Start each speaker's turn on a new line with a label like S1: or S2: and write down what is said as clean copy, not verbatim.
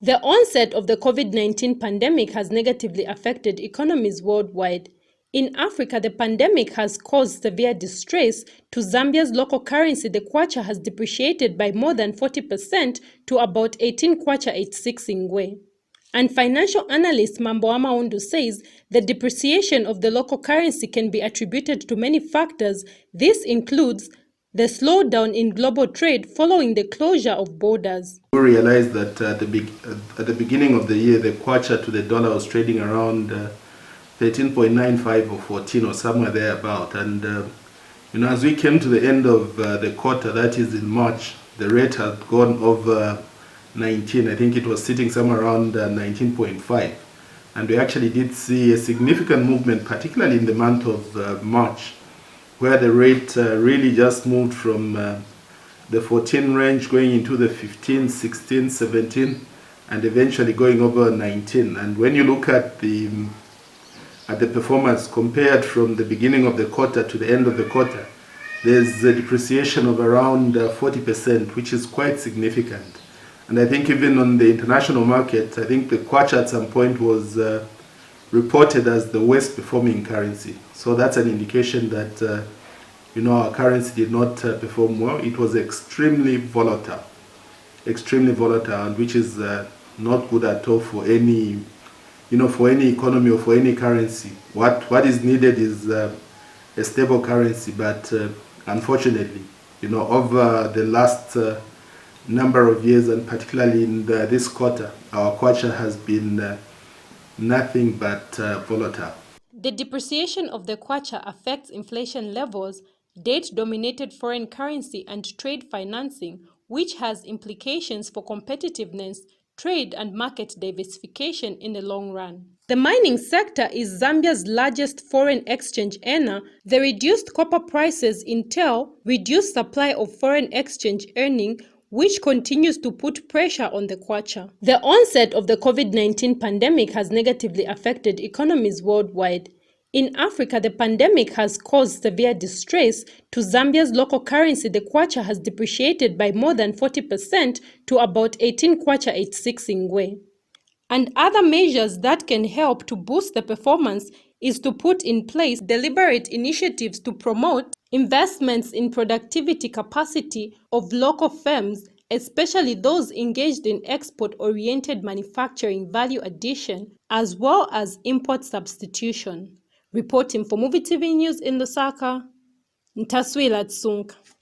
S1: The onset of the COVID-19 pandemic has negatively affected economies worldwide. In Africa, the pandemic has caused severe distress. To Zambia's local currency, the Kwacha has depreciated by more than 40% to about 18 Kwacha 86 Ingwe. And financial analyst Maambo Haamaundu says the depreciation of the local currency can be attributed to many factors. This includes the slowdown in global trade following the closure of borders.
S2: We realized that at the beginning of the year, the Kwacha to the dollar was trading around 13.95 or 14 or somewhere thereabout. And as we came to the end of the quarter, that is in March, the rate had gone over 19. I think it was sitting somewhere around 19.5. And we actually did see a significant movement, particularly in the month of March, where the rate really just moved from the 14 range going into the 15, 16, 17, and eventually going over 19. And when you look at the performance compared from the beginning of the quarter to the end of the quarter, there's a depreciation of around 40%, which is quite significant. And I think even on the international market, I think the Kwacha at some point was reported as the worst performing currency. So that's an indication that our currency did not perform well. It was extremely volatile, and which is not good at all for any economy or for any currency. What is needed is a stable currency, but unfortunately, over the last number of years, and particularly in this quarter, our Kwacha has been nothing but volatile.
S1: The depreciation of the Kwacha affects inflation levels, debt-dominated foreign currency and trade financing, which has implications for competitiveness, trade and market diversification in the long run. The mining sector is Zambia's largest foreign exchange earner. The reduced copper prices entail reduced supply of foreign exchange earning, which continues to put pressure on the Kwacha. The onset of the COVID-19 pandemic has negatively affected economies worldwide. In Africa, the pandemic has caused severe distress. To Zambia's local currency, the Kwacha has depreciated by more than 40% to about 18 Kwacha 86 Ingwe. And other measures that can help to boost the performance is to put in place deliberate initiatives to promote investments in productivity capacity of local firms, especially those engaged in export-oriented manufacturing value addition, as well as import substitution. Reporting for Movie TV News in Lusaka, Ntaswila Tsunka.